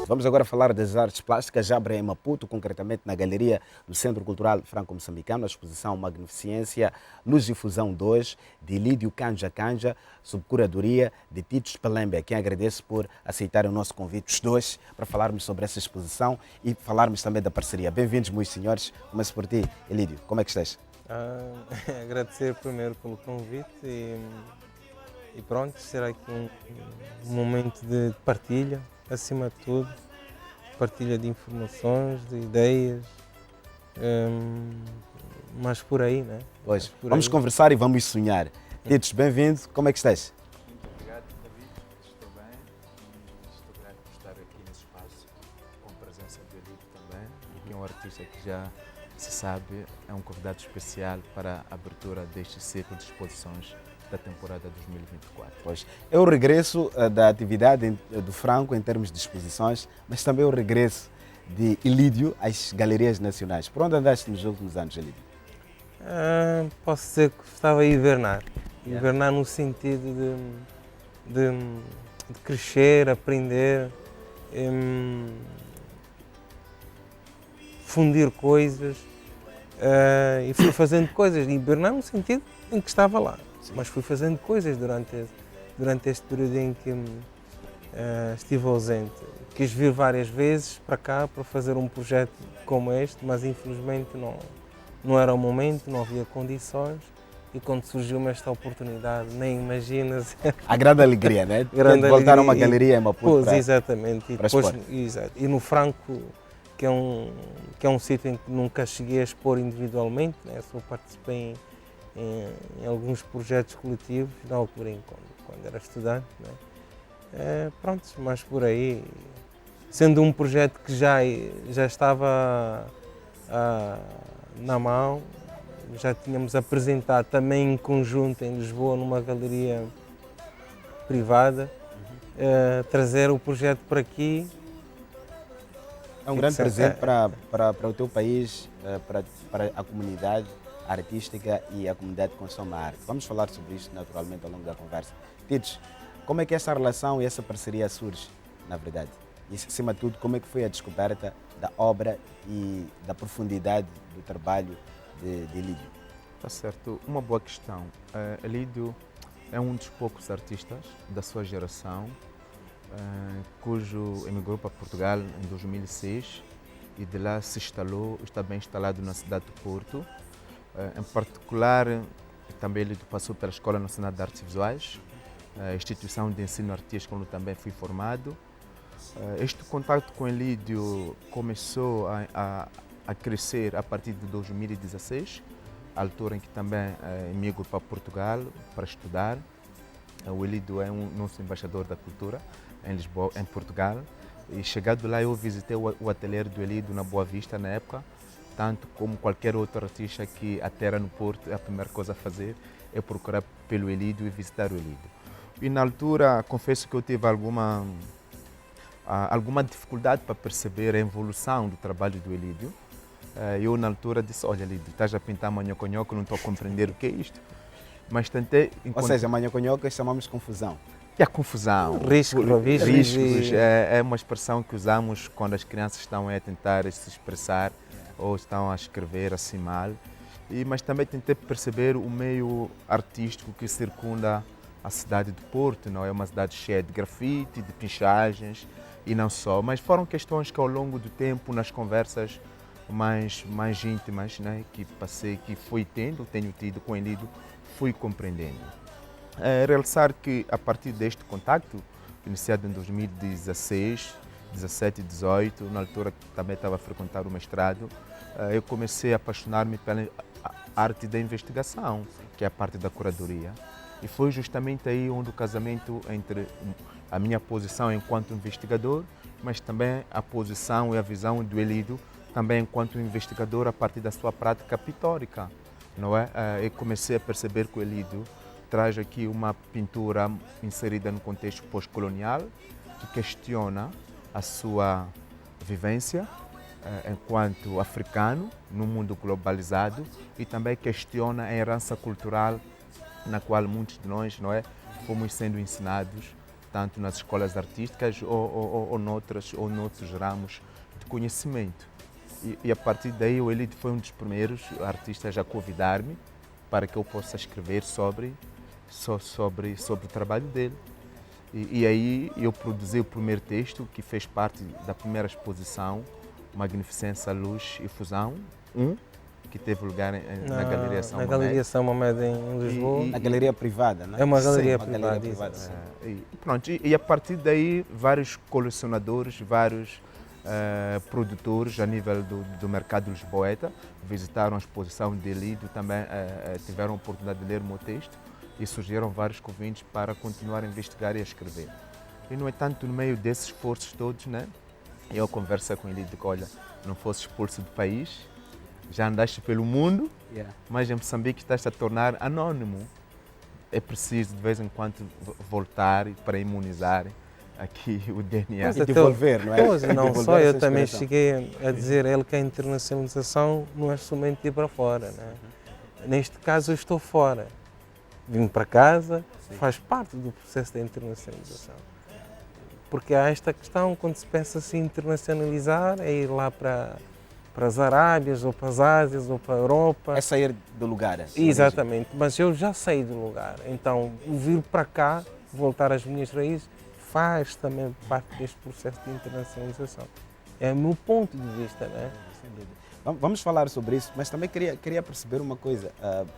Vamos agora falar das artes plásticas. Abre em Maputo, concretamente na Galeria do Centro Cultural Franco-Moçambicano, a exposição Magnificência, Luz e Fusão 2, de Lídio Canja Canja, subcuradoria de Tito Spelembe, a quem agradeço por aceitar o nosso convite, os dois, para falarmos sobre essa exposição e falarmos também da parceria. Bem-vindos, meus senhores. Começo por ti, Elídio. Como é que estás? Agradecer primeiro pelo convite e pronto, será aqui um momento de partilha, acima de tudo, partilha de informações, de ideias, mas por aí, né? Pois, vamos conversar e vamos sonhar. Titos, bem-vindo, como é que estás? Muito obrigado, David, estou bem e estou grato por estar aqui nesse espaço, com a presença do Elídio também, que é um artista que já se sabe, é um convidado especial para a abertura deste ciclo de exposições da temporada 2024. Pois, é o regresso da atividade do Franco em termos de exposições, mas também o regresso de Elídio às galerias nacionais. Por onde andaste nos últimos anos, Elídio? Posso dizer que estava a hibernar. Hibernar no sentido de crescer, aprender, fundir coisas e fui fazendo coisas. Hibernar no sentido em que estava lá. Mas fui fazendo coisas durante este período em que estive ausente. Quis vir várias vezes para cá para fazer um projeto como este, mas infelizmente não era o momento, não havia condições. E quando surgiu-me esta oportunidade, nem imaginas. A grande alegria, né? Grande voltar a uma galeria em Maputo. Pois, para, exatamente. E, para depois, expor. exato. E no Franco, que é um sítio em que nunca cheguei a expor individualmente, né? Só participei em alguns projetos coletivos, na altura quando era estudante. Né? Pronto, mas por aí, sendo um projeto que já estava na mão, já tínhamos apresentado também em conjunto em Lisboa, numa galeria privada, trazer o projeto para aqui. É um grande presente para o teu país, para a comunidade artística e a comunidade que consome a arte. Vamos falar sobre isto naturalmente ao longo da conversa. Titos, como é que essa relação e essa parceria surge, na verdade? E, acima de tudo, como é que foi a descoberta da obra e da profundidade do trabalho de Elídio? Está certo, uma boa questão. Elídio é um dos poucos artistas da sua geração cujo emigrou para Portugal em 2006 e de lá se instalou, está bem instalado na cidade de Porto. Em particular, também ele passou pela Escola Nacional de Artes Visuais, a instituição de ensino artístico onde também fui formado. Este contato com Elídio começou a crescer a partir de 2016, a altura em que também emigro para Portugal para estudar. O Elídio é um nosso embaixador da cultura em Lisboa, em Portugal. E chegado lá eu visitei o ateliê do Elídio na Boa Vista na época, tanto como qualquer outro artista que aterra no Porto, a primeira coisa a fazer é procurar pelo Elídio e visitar o Elídio. E na altura, confesso que eu tive alguma dificuldade para perceber a evolução do trabalho do Elídio. Eu na altura disse, olha Elídio, estás a pintar manhoconhoco, não estou a compreender o que é isto. Mas tentei... Ou seja, manhoconhoco chamamos de confusão. E a confusão, riscos é uma expressão que usamos quando as crianças estão a tentar se expressar ou estão a escrever assim mal. Mas também tentei perceber o meio artístico que circunda a cidade de Porto. Não é uma cidade cheia de grafite, de pinchagens e não só. Mas foram questões que ao longo do tempo, nas conversas mais íntimas, né, que tenho tido com ele, fui compreendendo. Realçar que a partir deste contacto, iniciado em 2016, 17 e 18, na altura que também estava a frequentar o mestrado, eu comecei a apaixonar-me pela arte da investigação, que é a parte da curadoria. E foi justamente aí onde o casamento entre a minha posição enquanto investigador, mas também a posição e a visão do Elídio, também enquanto investigador a partir da sua prática pictórica. Não é? Eu comecei a perceber que o Elídio traz aqui uma pintura inserida no contexto pós-colonial, que questiona a sua vivência enquanto africano no mundo globalizado e também questiona a herança cultural na qual muitos de nós, não é, fomos sendo ensinados tanto nas escolas artísticas ou noutros ramos de conhecimento. E a partir daí o Elide foi um dos primeiros artistas a convidar-me para que eu possa escrever sobre o trabalho dele. E aí eu produzi o primeiro texto que fez parte da primeira exposição Magnificência, Luz e Fusão 1, que teve lugar na Galeria São Mamede. Na Galeria São Mamede em Lisboa. Na galeria privada, não é? É uma galeria Sim, privada. sim. Pronto, e a partir daí vários colecionadores, vários produtores a nível do mercado lisboeta visitaram a exposição de Elidio, também tiveram a oportunidade de ler o meu texto e surgiram vários convites para continuar a investigar e a escrever. E, no entanto, no meio desses esforços todos, né, eu converso com ele e digo, olha, não fosse expulso do país, já andaste pelo mundo, mas em Moçambique estás a tornar anónimo. É preciso, de vez em quando, voltar para imunizar aqui o DNA. E devolver, não é? Pois, e não Devolver só, eu essa também inspiração. cheguei a dizer a ele que a internacionalização não é somente ir para fora. Né? Neste caso, eu estou fora. Vim para casa, faz parte do processo da internacionalização. Porque há esta questão, quando se pensa se internacionalizar, é ir lá para as Arábias, ou para as Ásias, ou para a Europa. É sair do lugar. Exatamente, mas eu já saí do lugar. Então, o vir para cá, voltar às minhas raízes, faz também parte deste processo de internacionalização. É o meu ponto de vista, né? Sem dúvida. Vamos falar sobre isso, mas também queria perceber uma coisa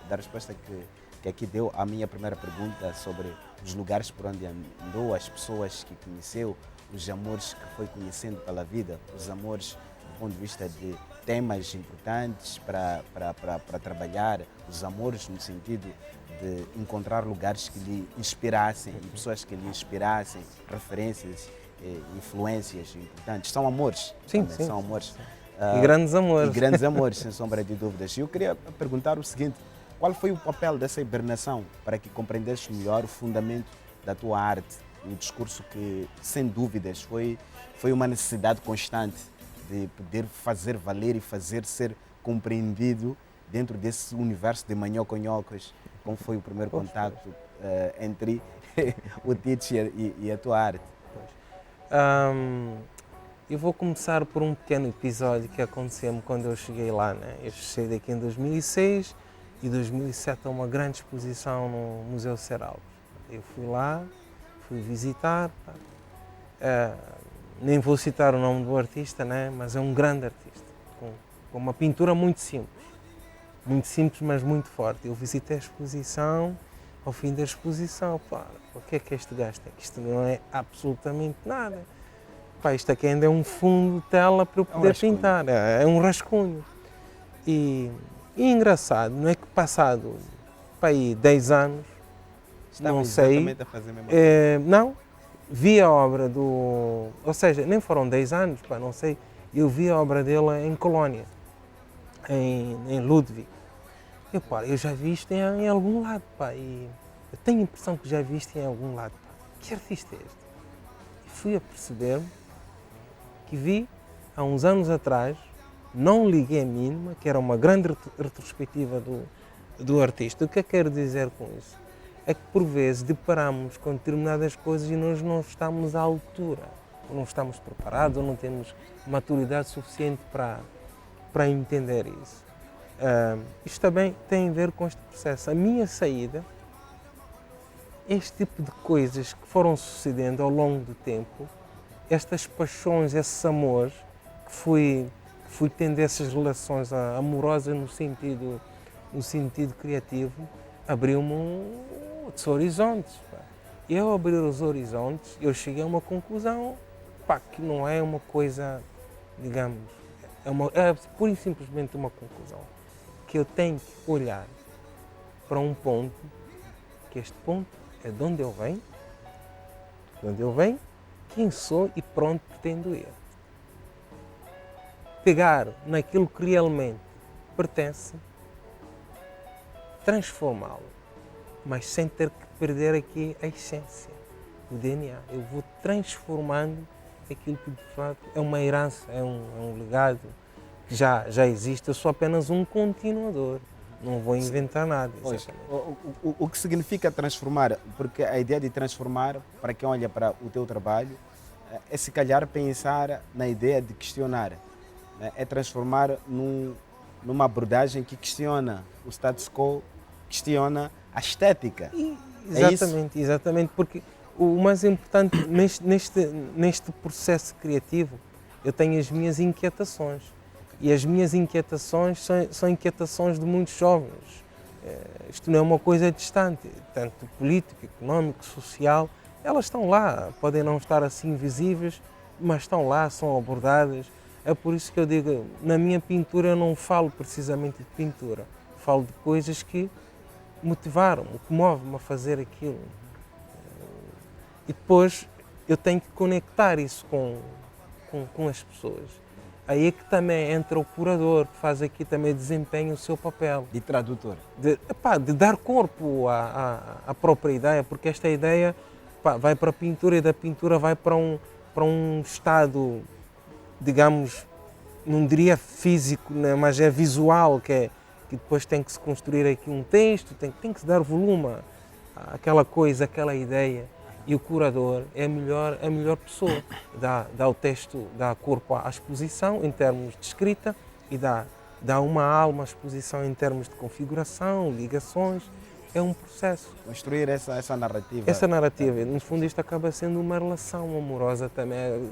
da resposta que aqui deu à minha primeira pergunta sobre os lugares por onde andou, as pessoas que conheceu, os amores que foi conhecendo pela vida, os amores do ponto de vista de temas importantes para trabalhar, os amores no sentido de encontrar lugares que lhe inspirassem e pessoas que lhe inspirassem, referências, influências importantes. São amores. Sim, também, sim. São amores. E grandes amores. E grandes amores, sem sombra de dúvidas. E eu queria perguntar o seguinte, qual foi o papel dessa hibernação para que compreendesses melhor o fundamento da tua arte? Um discurso que, sem dúvidas, foi uma necessidade constante de poder fazer valer e fazer ser compreendido dentro desse universo de manhocos. Como foi o primeiro contacto entre o teacher e a tua arte? Eu vou começar por um pequeno episódio que aconteceu-me quando eu cheguei lá. Né? Eu cheguei daqui em 2006 e 2007 a uma grande exposição no Museu Serralves. Eu fui lá, fui visitar, nem vou citar o nome do artista, né? Mas é um grande artista, com uma pintura muito simples, mas muito forte. Eu visitei a exposição, ao fim da exposição, o que é que este gajo tem? Isto não é absolutamente nada. Isto aqui ainda é um fundo de tela para eu poder pintar, é um rascunho. E engraçado, não é que passado para aí 10 anos, não sei, a fazer a mesma coisa. não, vi a obra ou seja, nem foram 10 anos, não sei, eu vi a obra dele em Colónia, em Ludwig. Eu já vi isto em algum lado, e eu tenho a impressão que já vi isto em algum lado. Que artista é este? E fui a perceber-me que vi há uns anos atrás, não liguei a mínima, que era uma grande retrospectiva do artista. O que eu quero dizer com isso? É que por vezes deparamos com determinadas coisas e nós não estamos à altura, ou não estamos preparados, ou não temos maturidade suficiente para entender isso. Isto também tem a ver com este processo. A minha saída, este tipo de coisas que foram sucedendo ao longo do tempo, estas paixões, esses amores, que fui tendo essas relações amorosas no sentido criativo, abriu-me outros horizontes. E ao abrir os horizontes, eu cheguei a uma conclusão que não é uma coisa, digamos, é pura e simplesmente uma conclusão, que eu tenho que olhar para um ponto, que este ponto é de onde eu venho, quem sou e para onde pretendo ir. Pegar naquilo que realmente pertence, transformá-lo, mas sem ter que perder aqui a essência, o DNA. Eu vou transformando aquilo que de facto é uma herança, é um legado que já existe. Eu sou apenas um continuador. não vou inventar nada. Pois, Exatamente. o que significa transformar? Porque a ideia de transformar, para quem olha para o teu trabalho, é se calhar pensar na ideia de questionar. Né? É transformar numa abordagem que questiona o status quo, questiona a estética. É isso? Exatamente, porque o mais importante neste processo criativo, eu tenho as minhas inquietações. E as minhas inquietações são inquietações de muitos jovens. Isto não é uma coisa distante, tanto político, económico, social, elas estão lá, podem não estar assim visíveis, mas estão lá, são abordadas. É por isso que eu digo, na minha pintura eu não falo precisamente de pintura, falo de coisas que motivaram-me, que movem-me a fazer aquilo. E depois eu tenho que conectar isso com as pessoas. Aí é que também entra o curador, que faz aqui também desempenha o seu papel. De tradutor. De dar corpo à própria ideia, porque esta ideia vai para a pintura e da pintura vai para um estado, digamos, não diria físico, né, mas é visual, que depois tem que se construir aqui um texto, tem que se dar volume àquela coisa, àquela ideia. E o curador é a melhor pessoa, dá o texto, dá corpo à exposição em termos de escrita e dá uma alma à exposição em termos de configuração, ligações. É um processo. Construir essa narrativa. Essa narrativa, no fundo, isto acaba sendo uma relação amorosa também.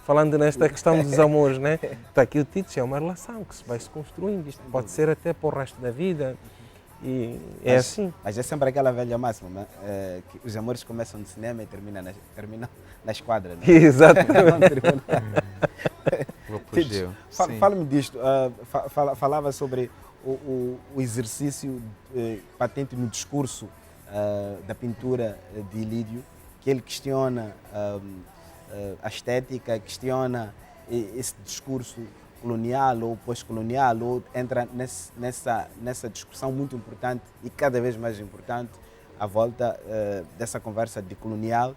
Falando nesta questão dos amores, né? Está aqui o título, é uma relação que se vai se construindo. Isto pode ser até para o resto da vida. E é assim. Mas é sempre aquela velha máxima, né? Que os amores começam no cinema e terminam na esquadra. Né? Exatamente. Fala-me disto. Falava sobre o exercício patente no discurso da pintura de Ilídio, que ele questiona a estética, questiona esse discurso colonial ou pós-colonial, ou entra nessa discussão muito importante e cada vez mais importante à volta dessa conversa de colonial,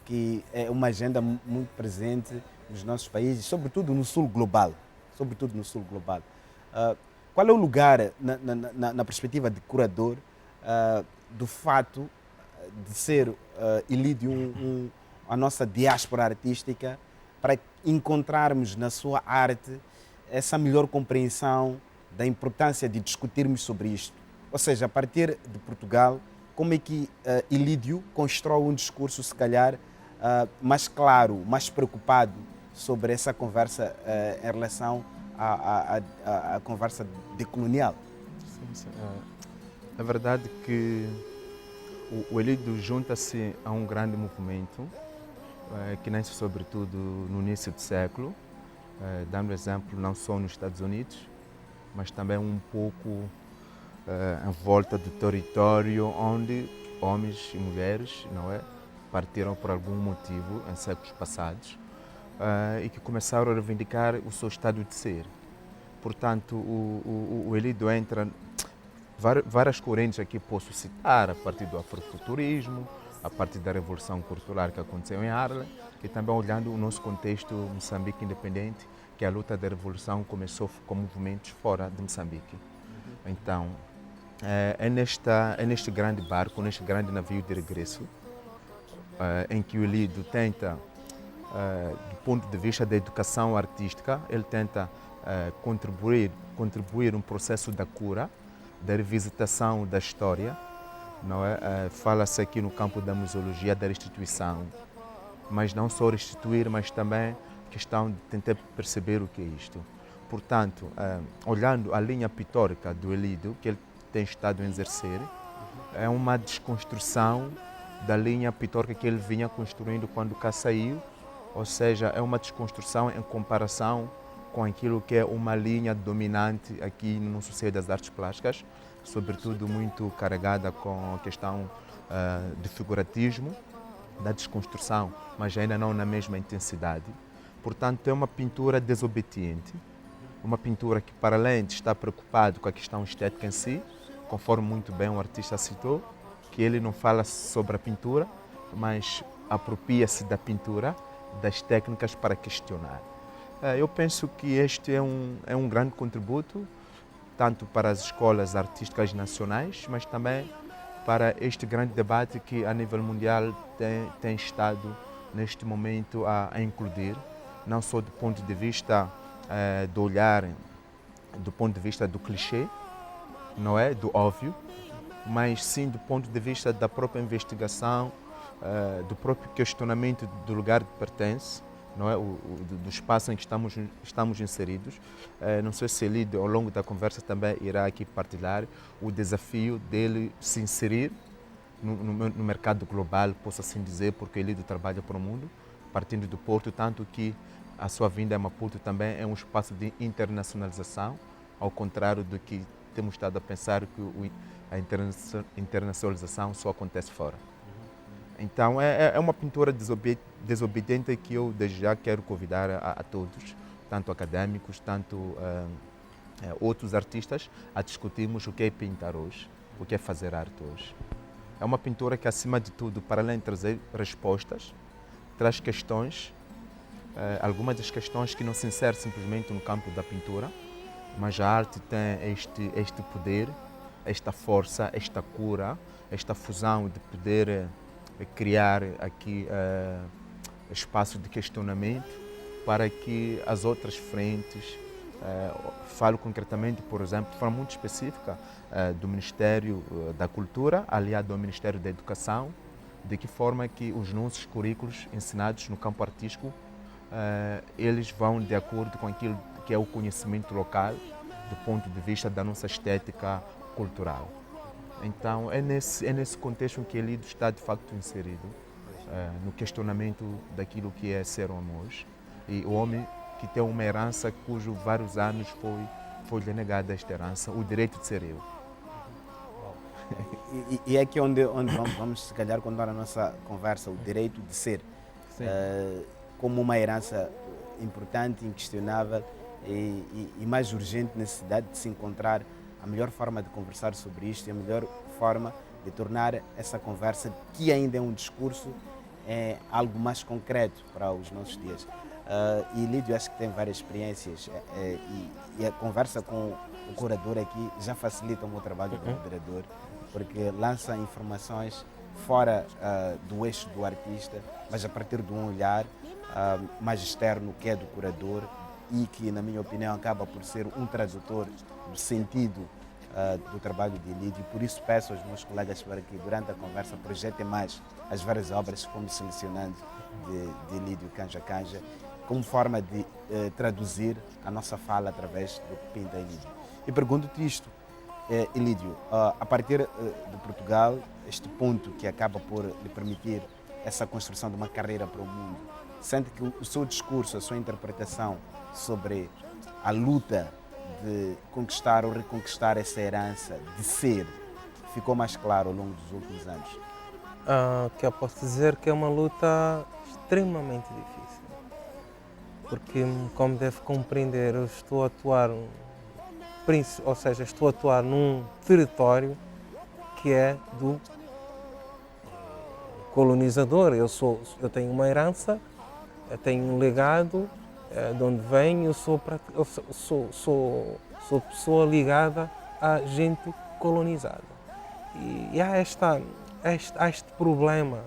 que é uma agenda muito presente nos nossos países, sobretudo no sul global. Qual é o lugar, na perspectiva de curador, do fato de ser Ilídio a nossa diáspora artística, para encontrarmos na sua arte essa melhor compreensão da importância de discutirmos sobre isto? Ou seja, a partir de Portugal, como é que Ilídio constrói um discurso, se calhar, mais claro, mais preocupado sobre essa conversa em relação à conversa decolonial? Sim. Na verdade que o Ilídio junta-se a um grande movimento que nasce sobretudo no início do século, dando exemplo não só nos Estados Unidos, mas também um pouco em volta do território onde homens e mulheres, não é, partiram por algum motivo em séculos passados e que começaram a reivindicar o seu estado de ser. Portanto, o Ilídio entra várias correntes aqui posso citar, a partir do afrofuturismo, a partir da revolução cultural que aconteceu em Harlem e também olhando o nosso contexto Moçambique independente, que a luta da revolução começou com movimentos fora de Moçambique. Então, é neste grande barco, neste grande navio de regresso, em que o Ilídio tenta, do ponto de vista da educação artística, ele tenta contribuir um processo da cura, da revisitação da história, não é? Fala-se aqui no campo da museologia da restituição, mas não só restituir, mas também questão de tentar perceber o que é isto. Portanto, olhando a linha pitórica do Ilídio, que ele tem estado a exercer, é uma desconstrução da linha pitórica que ele vinha construindo quando cá saiu, ou seja, é uma desconstrução em comparação com aquilo que é uma linha dominante aqui no Museu das Artes Plásticas, sobretudo muito carregada com a questão de figuratismo, da desconstrução, mas ainda não na mesma intensidade. Portanto, é uma pintura desobediente, uma pintura que, para além de estar preocupado com a questão estética em si, conforme muito bem o artista citou, que ele não fala sobre a pintura, mas apropria-se da pintura, das técnicas para questionar. Eu penso que este é um grande contributo, tanto para as escolas artísticas nacionais, mas também para este grande debate que a nível mundial tem estado neste momento a incluir, não só do ponto de vista do olhar, do ponto de vista do clichê, não é, do óbvio, mas sim do ponto de vista da própria investigação, do próprio questionamento do lugar que pertence, não é, do espaço em que estamos inseridos. Não sei se ele, ao longo da conversa, também irá aqui partilhar o desafio dele se inserir no mercado global, posso assim dizer, porque ele trabalha para o mundo, partindo do Porto, tanto que a sua vinda a Maputo também é um espaço de internacionalização, ao contrário do que temos estado a pensar que a internacionalização só acontece fora. Então é uma pintura desobediente que eu desde já quero convidar a todos, tanto académicos, tanto outros artistas, a discutirmos o que é pintar hoje, o que é fazer arte hoje. É uma pintura que, acima de tudo, para além de trazer respostas, traz questões, algumas das questões que não se inserem simplesmente no campo da pintura, mas a arte tem este poder, esta força, esta cura, esta fusão de poder criar aqui espaço de questionamento para que as outras frentes, falo concretamente, por exemplo, de forma muito específica, do Ministério da Cultura, aliado ao Ministério da Educação, de que forma que os nossos currículos ensinados no campo artístico, eles vão de acordo com aquilo que é o conhecimento local, do ponto de vista da nossa estética cultural. Então, é nesse contexto em que ele está, de facto, inserido, no questionamento daquilo que é ser homem hoje. E o homem que tem uma herança cujo vários anos foi-lhe negada esta herança, o direito de ser eu. E é aqui onde vamos, se calhar, continuar a nossa conversa, o direito de ser, como uma herança importante, inquestionável e mais urgente necessidade de se encontrar a melhor forma de conversar sobre isto e a melhor forma de tornar essa conversa, que ainda é um discurso, algo mais concreto para os nossos dias. E Lídio, acho que tem várias experiências e a conversa com o curador aqui já facilita o meu trabalho como moderador, porque lança informações fora do eixo do artista, mas a partir de um olhar mais externo, que é do curador, e que, na minha opinião, acaba por ser um tradutor do sentido do trabalho de Lídio. Por isso peço aos meus colegas para que, durante a conversa, projetem mais as várias obras que fomos selecionando de Lídio Canja Canja, como forma de traduzir a nossa fala através do que pinta Lídio. E pergunto-te isto, Lídio, a partir de Portugal, este ponto que acaba por lhe permitir essa construção de uma carreira para o mundo, sente que o seu discurso, a sua interpretação sobre a luta de conquistar ou reconquistar essa herança de ser ficou mais claro ao longo dos últimos anos? Que eu posso dizer que é uma luta extremamente difícil, porque, como deve compreender, eu estou a atuar, ou seja, estou a atuar num território que é do colonizador. Eu tenho uma herança, eu tenho um legado de onde venho, eu sou pessoa ligada a gente colonizada. E há este problema,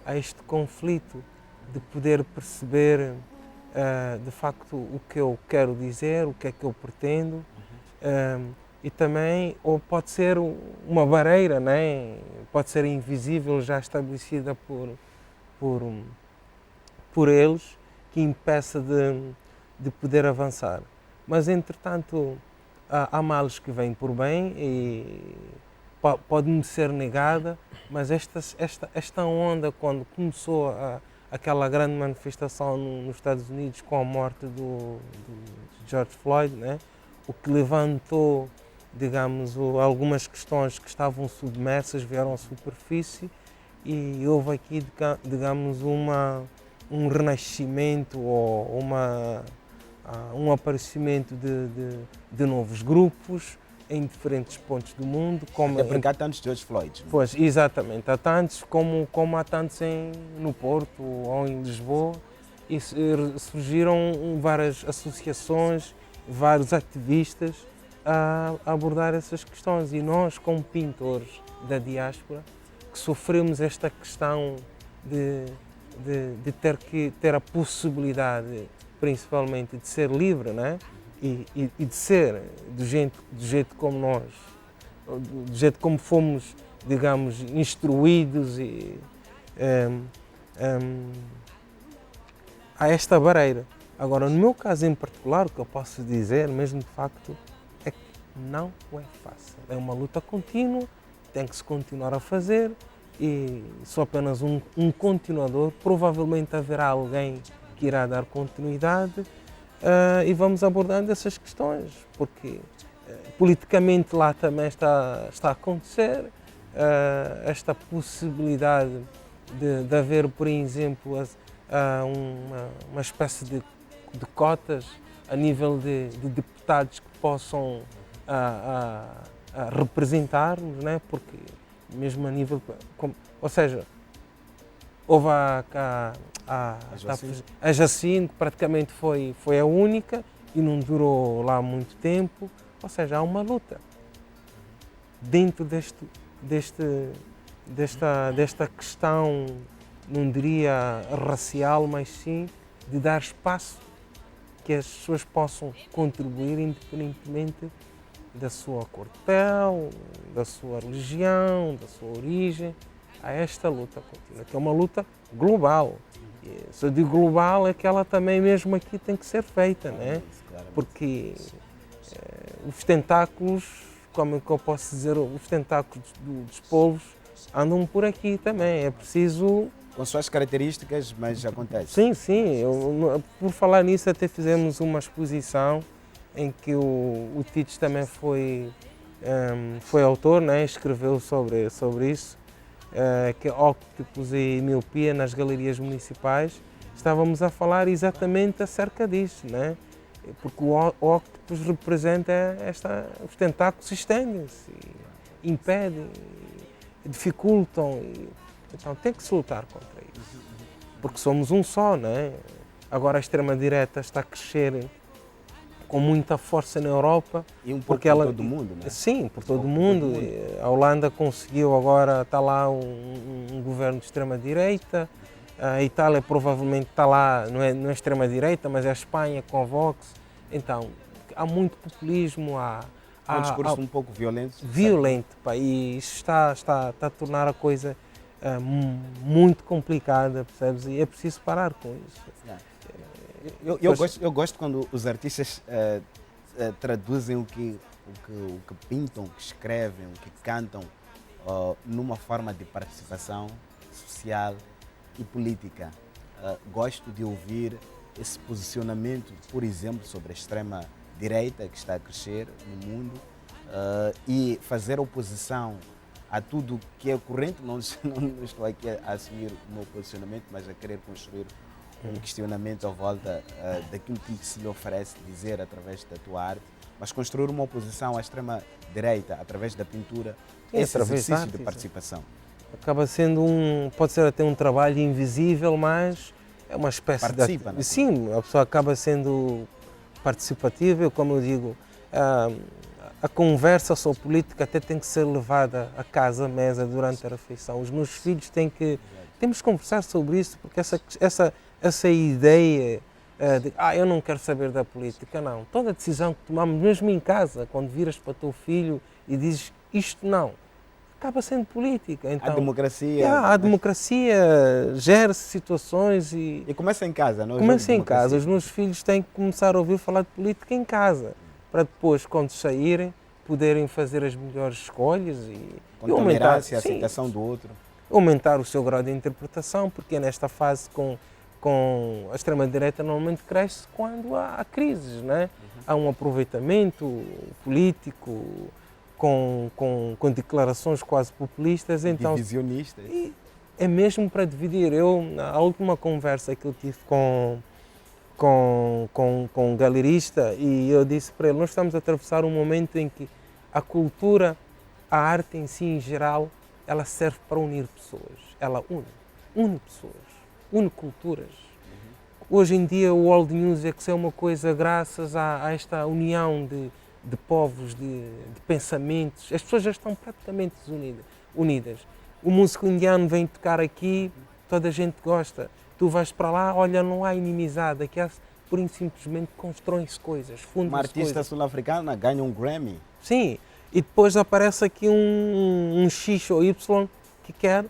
há este conflito de poder perceber de facto o que eu quero dizer, o que é que eu pretendo, e também, ou pode ser uma barreira, né? Pode ser invisível, já estabelecida por eles, que impeça de poder avançar. Mas, entretanto, há males que vêm por bem e pode-me ser negada, mas esta onda, quando começou aquela grande manifestação nos Estados Unidos com a morte de George Floyd, né? O que levantou, digamos, algumas questões que estavam submersas, vieram à superfície e houve aqui, digamos, um renascimento ou um aparecimento de novos grupos em diferentes pontos do mundo. Até porque há tantos George Floyd. Né? Pois, exatamente. Há tantos como há tantos no Porto ou em Lisboa, e surgiram várias associações, vários ativistas a abordar essas questões. E nós, como pintores da diáspora, que sofremos esta questão de ter a possibilidade, principalmente, de ser livre, né? E de ser do jeito como nós, do jeito como fomos, digamos, instruídos a esta barreira. Agora, no meu caso em particular, o que eu posso dizer, mesmo de facto, é que não é fácil. É uma luta contínua, tem que se continuar a fazer e sou apenas um continuador. Provavelmente haverá alguém que irá dar continuidade e vamos abordando essas questões, porque politicamente lá também está a acontecer esta possibilidade de haver, por exemplo, uma espécie de cotas a nível de deputados que possam representar-nos, né? Porque mesmo a nível, ou seja, houve a Jacinto, que praticamente foi a única e não durou lá muito tempo, ou seja, há uma luta dentro desta questão, não diria racial, mas sim de dar espaço que as pessoas possam contribuir independentemente da sua cor de pele, da sua religião, da sua origem, a esta luta contínua, que é uma luta global. E, se eu digo global, é que ela também mesmo aqui tem que ser feita, né? Porque os tentáculos, como é que eu posso dizer, os tentáculos dos povos andam por aqui também, é preciso... Com suas características, mas acontece. Sim, sim. Por falar nisso, até fizemos uma exposição em que o Tite também foi autor, né? Escreveu sobre isso, que é Óctopos e Miopia nas galerias municipais. Estávamos a falar exatamente acerca disso, né? Porque o óctopus representa os tentáculos estendem-se, impedem, dificultam. Então tem que se lutar contra isso, porque somos um só, não é? Agora a extrema-direita está a crescer com muita força na Europa. E um pouco por todo o mundo, não é? Sim, por todo o mundo. A Holanda conseguiu agora, está lá um governo de extrema-direita, a Itália provavelmente está lá, não é extrema-direita, mas é a Espanha com a Vox. Então, há muito populismo, há um discurso um pouco violento. Violento, pá, e isso está a tornar a coisa muito complicada, percebes? E é preciso parar com isso. Eu gosto quando os artistas traduzem o que pintam, o que escrevem, o que cantam numa forma de participação social e política. Gosto de ouvir esse posicionamento, por exemplo, sobre a extrema-direita que está a crescer no mundo e fazer oposição a tudo que é corrente. Não estou aqui a assumir o meu posicionamento, mas a querer construir um questionamento à volta daquilo que se lhe oferece dizer através da tua arte, mas construir uma oposição à extrema-direita através da pintura, esse exercício de participação. Acaba sendo pode ser até um trabalho invisível, mas é uma espécie de... Sim, a pessoa acaba sendo participativa, como eu digo, a conversa sobre política até tem que ser levada a casa, à mesa, durante a refeição. Os meus filhos temos que conversar sobre isso, porque essa ideia de eu não quero saber da política, não. Toda decisão que tomamos, mesmo em casa, quando viras para o teu filho e dizes isto não, acaba sendo política. Então, a democracia gera-se situações e começa em casa, não? Começa em casa. Os meus filhos têm que começar a ouvir falar de política em casa, para depois, quando saírem, poderem fazer as melhores escolhas e aumentar a aceitação do outro. Aumentar o seu grau de interpretação, porque é nesta fase com a extrema-direita normalmente cresce quando há crises, né? Há um aproveitamento político com declarações quase populistas. Então, divisionistas. É mesmo para dividir. A última conversa que eu tive com um galerista, e eu disse para ele, nós estamos a atravessar um momento em que a cultura, a arte em si em geral, ela serve para unir pessoas, ela une pessoas, une culturas. Hoje em dia o World Music é uma coisa graças a esta união de povos, de pensamentos. As pessoas já estão praticamente unidas. O músico indiano vem tocar aqui, toda a gente gosta. Tu vais para lá, olha, não há inimizade. Aqui há, por simplesmente constroem-se coisas, fundem-se Uma artista coisas. sul-africana ganha um Grammy. Sim, e depois aparece aqui um X ou Y que quer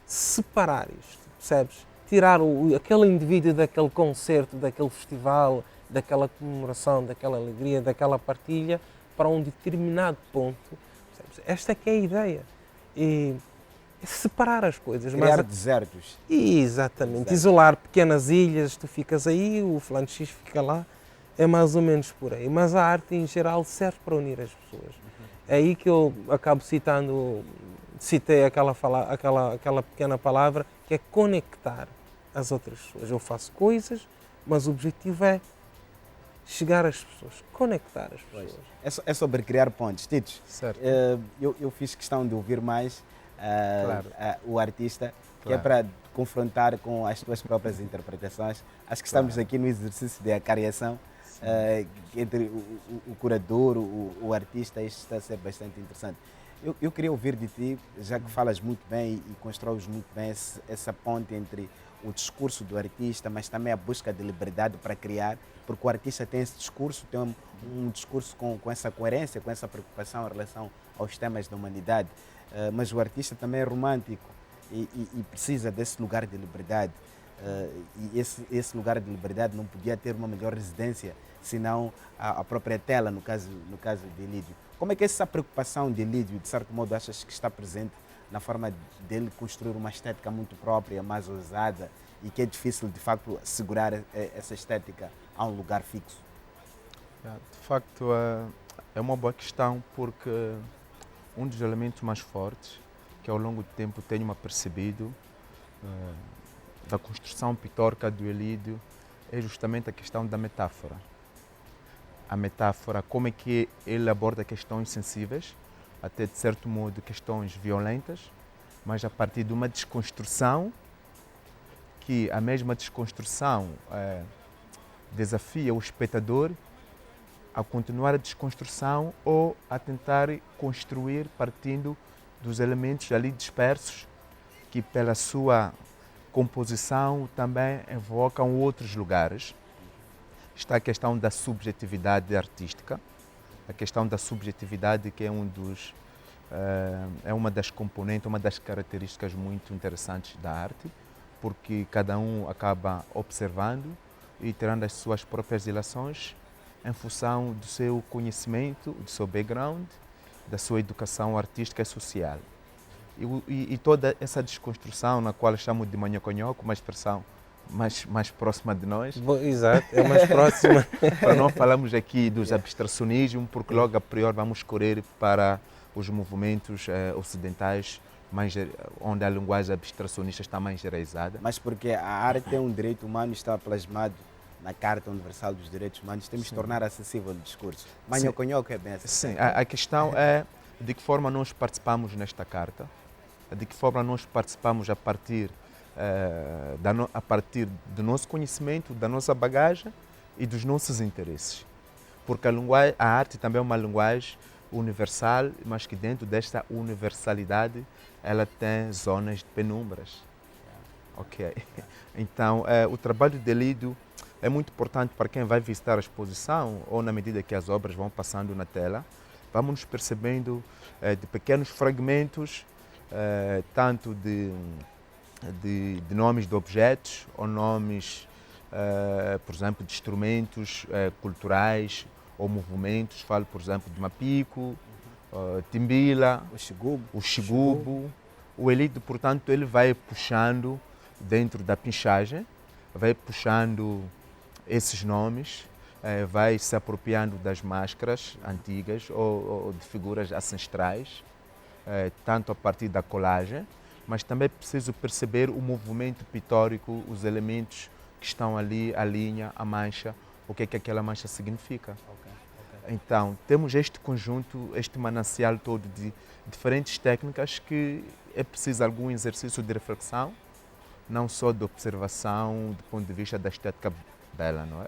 separar isto, percebes? Tirar aquele indivíduo daquele concerto, daquele festival, daquela comemoração, daquela alegria, daquela partilha, para um determinado ponto. Percebes? Esta é que é a ideia. E separar as coisas. Criar desertos. Exatamente. Exato. Isolar pequenas ilhas, tu ficas aí, o fulano X fica lá. É mais ou menos por aí. Mas a arte em geral serve para unir as pessoas. É aí que eu acabo citei aquela pequena palavra, que é conectar as outras pessoas. Eu faço coisas, mas o objetivo é chegar às pessoas, conectar as pessoas. É sobre criar pontes. Titos, Certo. eu fiz questão de ouvir mais Claro. o artista, que Claro. é para confrontar com as tuas próprias interpretações. Acho que estamos aqui no exercício de acariação entre o curador, o artista. Isto está a ser bastante interessante. Eu queria ouvir de ti, já que falas muito bem e constróis muito bem essa ponte entre o discurso do artista, mas também a busca de liberdade para criar, porque o artista tem esse discurso, tem um discurso com essa coerência, com essa preocupação em relação aos temas da humanidade, mas o artista também é romântico e precisa desse lugar de liberdade. E esse lugar de liberdade não podia ter uma melhor residência senão a própria tela, no caso de Elídio. Como é que essa preocupação de Elídio, de certo modo, achas que está presente na forma dele construir uma estética muito própria, mais ousada, e que é difícil, de facto, segurar essa estética a um lugar fixo? De facto, é uma boa questão, porque um dos elementos mais fortes que ao longo do tempo tenho apercebido da construção pictórica do Elídio é justamente a questão da metáfora. A metáfora, como é que ele aborda questões sensíveis, até de certo modo questões violentas, mas a partir de uma desconstrução, que a mesma desconstrução desafia o espectador a continuar a desconstrução ou a tentar construir partindo dos elementos ali dispersos, que pela sua composição também evocam outros lugares. Está a questão da subjetividade artística, a questão da subjetividade, que é uma das componentes, uma das características muito interessantes da arte, porque cada um acaba observando e tirando as suas próprias ilações em função do seu conhecimento, do seu background, da sua educação artística e social. E toda essa desconstrução, na qual chamamos de manhoconhoco, uma expressão mais próxima de nós. Exato, é mais próxima. Para não falarmos aqui dos abstracionismos, porque logo a priori vamos correr para os movimentos ocidentais, onde a linguagem abstracionista está mais generalizada. Mas porque a arte é um direito humano, está plasmado na Carta Universal dos Direitos Humanos, temos de tornar acessível o discurso. Manhoconhoco é bem acessível. Sim, a questão é de que forma nós participamos nesta carta, de que forma nós participamos a partir do nosso conhecimento, da nossa bagagem e dos nossos interesses. Porque a arte também é uma linguagem universal, mas que dentro desta universalidade ela tem zonas de penumbras. Ok. Então, o trabalho de Elídio é muito importante para quem vai visitar a exposição, ou na medida que as obras vão passando na tela, vamos nos percebendo de pequenos fragmentos, tanto de nomes de objetos ou nomes, por exemplo, de instrumentos culturais ou movimentos. Falo, por exemplo, de mapico, timbila, o xigubo. O Elídio, portanto, ele vai puxando dentro da pinchagem, vai puxando esses nomes, vai se apropriando das máscaras antigas ou de figuras ancestrais, tanto a partir da colagem, mas também é preciso perceber o movimento pictórico, os elementos que estão ali, a linha, a mancha, o que é que aquela mancha significa. Então, temos este conjunto, este manancial todo de diferentes técnicas que é preciso algum exercício de reflexão, não só de observação, do ponto de vista da estética bela, não é?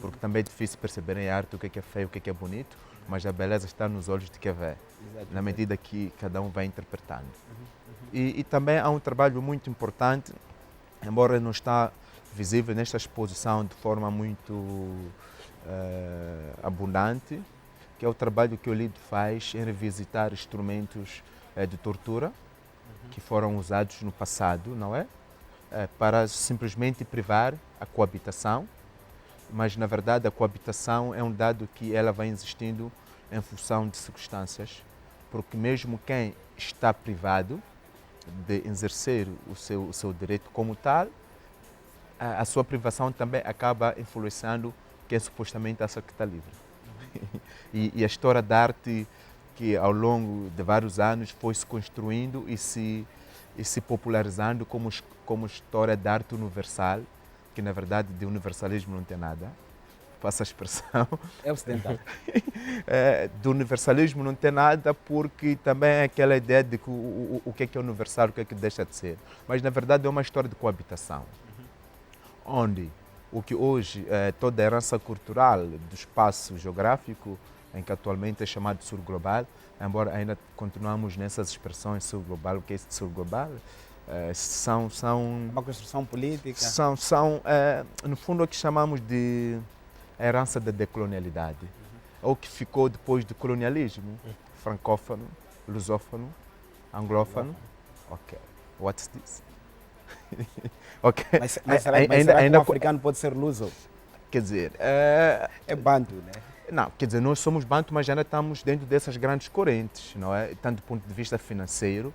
Porque também é difícil perceber em arte o que é feio, o que é bonito, mas a beleza está nos olhos de quem vê, Exato. na medida que cada um vai interpretando. E também há um trabalho muito importante, embora não está visível nesta exposição de forma muito abundante, que é o trabalho que o LID faz em revisitar instrumentos de tortura que foram usados no passado, não é? Para simplesmente privar a coabitação, mas na verdade a coabitação é um dado que ela vai existindo em função de circunstâncias, porque mesmo quem está privado de exercer o seu direito como tal, a sua privação também acaba influenciando quem supostamente acha que está livre. E a história da arte que ao longo de vários anos foi se construindo e se popularizando como história da arte universal, que na verdade de universalismo não tem nada, passa a expressão. É ocidental. Do universalismo não tem nada, porque também é aquela ideia de que o que é universal, o que é que deixa de ser. Mas na verdade é uma história de coabitação, onde o que hoje é toda a herança cultural do espaço geográfico, em que atualmente é chamado de sul global, embora ainda continuamos nessas expressões sul global, o que é esse sul global? São Uma construção política. No fundo, o que chamamos de herança da decolonialidade, ou que ficou depois do colonialismo, francófono, lusófono, anglófono. Ok, what's this? Okay. Mas será que um africano pode ser luso? Quer dizer, é banto, né? Não, quer dizer, nós somos banto, mas ainda estamos dentro dessas grandes correntes, não é? Tanto do ponto de vista financeiro,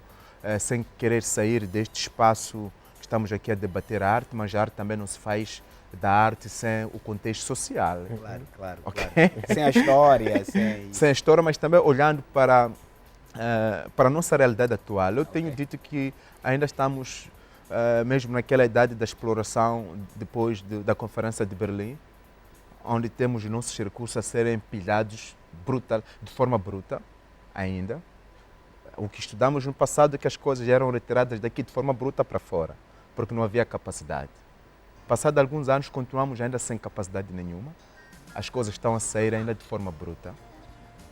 sem querer sair deste espaço que estamos aqui a debater a arte, mas a arte também não se faz da arte sem o contexto social. Claro. Okay? Claro. Sem a história. Sem a história, mas também olhando para a nossa realidade atual. Eu tenho dito que ainda estamos mesmo naquela idade da exploração depois da Conferência de Berlim, onde temos os nossos recursos a serem empilhados de forma bruta ainda. O que estudamos no passado é que as coisas eram retiradas daqui de forma bruta para fora, porque não havia capacidade. Passados alguns anos, continuamos ainda sem capacidade nenhuma. As coisas estão a sair ainda de forma bruta.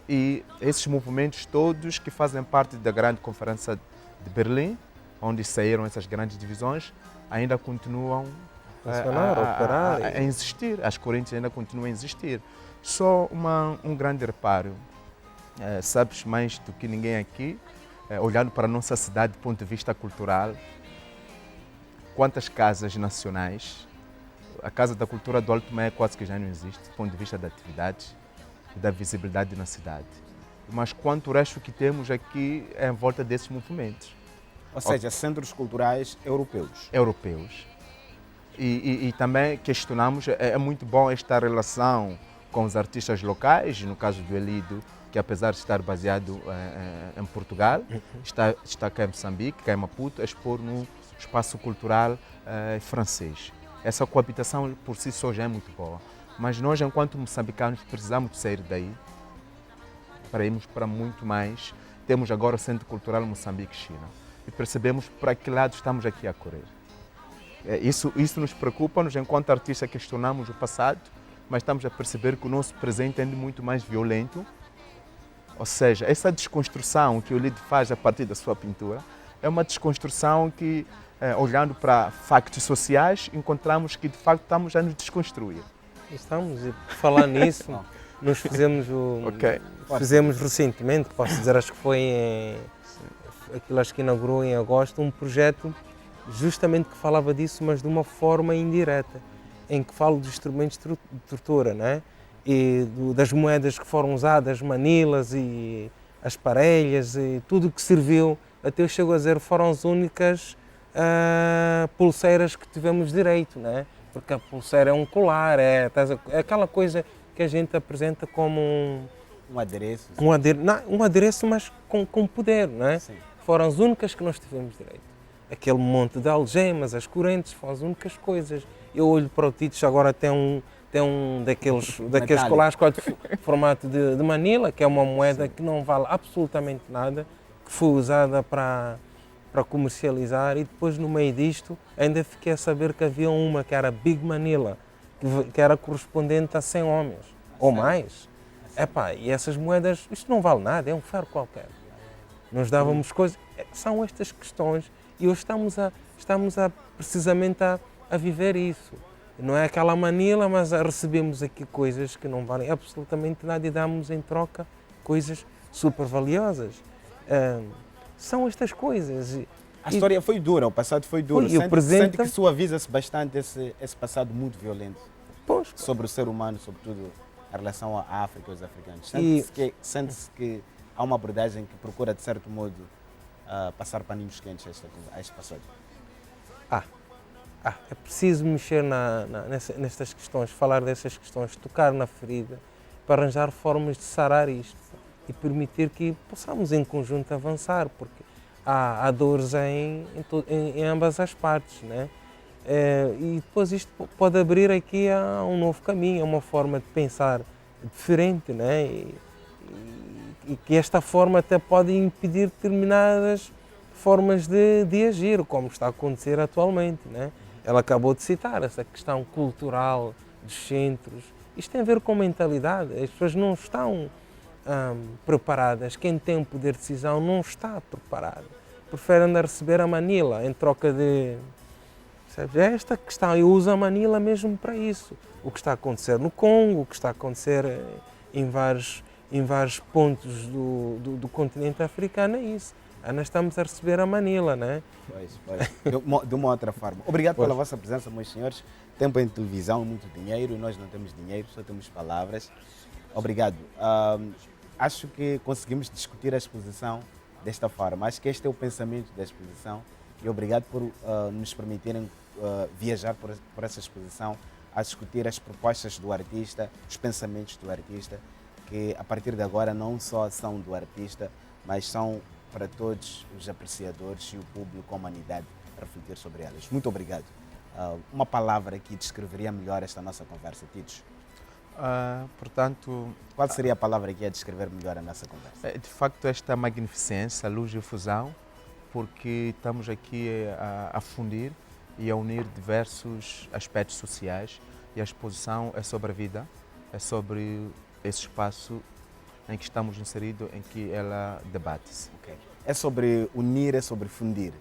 E esses movimentos todos que fazem parte da grande Conferência de Berlim, onde saíram essas grandes divisões, ainda continuam a existir. As correntes ainda continuam a existir. Só um grande reparo. Sabes mais do que ninguém aqui, olhando para a nossa cidade do ponto de vista cultural, quantas casas nacionais, a Casa da Cultura do Alto Tomé quase que já não existe, do ponto de vista da atividade e da visibilidade na cidade. Mas quanto o resto que temos aqui é em volta desses movimentos. Ou seja, centros culturais europeus. Europeus. E também questionamos, é muito bom esta relação com os artistas locais, no caso do Elido, que apesar de estar baseado em Portugal, está cá em Moçambique, cá em Maputo, a expor no espaço cultural francês. Essa coabitação por si só já é muito boa, mas nós, enquanto moçambicanos, precisamos de sair daí para irmos para muito mais. Temos agora o Centro Cultural Moçambique-China e percebemos para que lado estamos aqui a correr. Isso nos preocupa-nos, enquanto artistas questionamos o passado, mas estamos a perceber que o nosso presente é muito mais violento. Ou seja, essa desconstrução que o Lido faz a partir da sua pintura é uma desconstrução que, olhando para factos sociais, encontramos que de facto estamos a nos desconstruir. Estamos, e por falar nisso, nós fizemos recentemente, posso dizer, acho que foi aquilo acho que inaugurou em agosto, um projeto justamente que falava disso, mas de uma forma indireta, em que falo dos instrumentos de tortura, né? E das moedas que foram usadas, manilas e as parelhas e tudo o que serviu, até eu chego a dizer, foram as únicas pulseiras que tivemos direito, né? Porque a pulseira é um colar, é aquela coisa que a gente apresenta como um adereço. Um adereço, mas com poder, né? Sim. Foram as únicas que nós tivemos direito. Aquele monte de algemas, as correntes, foram as únicas coisas. Eu olho para o Titos, agora tem um daqueles colares de formato de manila, que é uma moeda que não vale absolutamente nada, que foi usada para comercializar, e depois no meio disto ainda fiquei a saber que havia uma que era Big Manila, que era correspondente a 100 homens, ou mais. Epá, e essas moedas, isto não vale nada, é um ferro qualquer. Nós dávamos coisas, são estas questões e hoje estamos precisamente a viver isso. Não é aquela Manila, mas recebemos aqui coisas que não valem absolutamente nada e damos em troca coisas super valiosas. São estas coisas. A história foi dura, o passado foi duro. E o Sente, presente sente que suaviza-se bastante esse passado muito violento Pois, sobre o ser humano, sobretudo a relação à África e aos africanos. E- Sente-se que há uma abordagem que procura, de certo modo, passar paninhos quentes a este passado. é preciso mexer nestas questões, falar dessas questões, tocar na ferida, para arranjar formas de sarar isto e permitir que possamos em conjunto avançar, porque há dores em ambas as partes, né? E depois isto pode abrir aqui a um novo caminho, a uma forma de pensar diferente, né? E que esta forma até pode impedir determinadas formas de agir, como está a acontecer atualmente, né? Ela acabou de citar essa questão cultural dos centros. Isto tem a ver com mentalidade. As pessoas não estão preparadas. Quem tem o poder de decisão não está preparado. Prefere andar a receber a Manila em troca de... Percebes? É esta questão. Eu uso a Manila mesmo para isso. O que está a acontecer no Congo, o que está a acontecer em vários pontos do continente africano é isso. Nós estamos a receber a Manila, né? Pois. De uma outra forma. Obrigado pela vossa presença, meus senhores. Tempo em televisão, muito dinheiro. Nós não temos dinheiro, só temos palavras. Obrigado. Acho que conseguimos discutir a exposição desta forma. Acho que este é o pensamento da exposição. E obrigado por nos permitirem viajar por essa exposição, a discutir as propostas do artista, os pensamentos do artista, que a partir de agora não só são do artista, mas são para todos os apreciadores e o público, a humanidade, refletir sobre elas. Muito obrigado. Uma palavra que descreveria melhor esta nossa conversa, Titos. Portanto, Qual seria a palavra que ia descrever melhor a nossa conversa? de facto, esta magnificência, a luz e a fusão, porque estamos aqui a fundir e a unir diversos aspectos sociais e a exposição é sobre a vida, é sobre esse espaço em que estamos inseridos, em que ela debate-se. Okay. É sobre unir, é sobre fundir,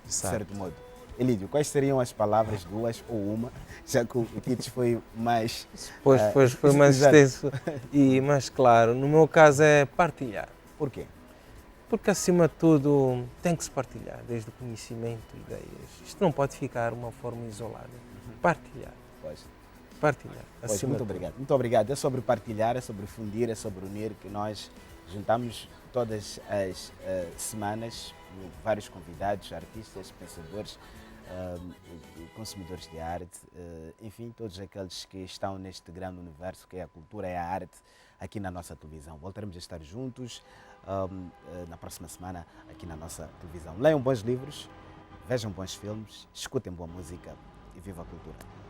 de certo modo. Elídio, quais seriam as palavras, duas ou uma, já que o Titos foi mais... Pois foi mais extenso e mais claro. No meu caso é partilhar. Por quê? Porque, acima de tudo, tem que se partilhar, desde o conhecimento, ideias. Isto não pode ficar uma forma isolada. Partilhar. Pois. Partilhar. Pois, muito obrigado. Muito obrigado. É sobre partilhar, é sobre fundir, é sobre unir, que nós juntamos todas as semanas vários convidados, artistas, pensadores, consumidores de arte, enfim, todos aqueles que estão neste grande universo que é a cultura e a arte aqui na nossa televisão. Voltaremos a estar juntos na próxima semana aqui na nossa televisão. Leiam bons livros, vejam bons filmes, escutem boa música e viva a cultura.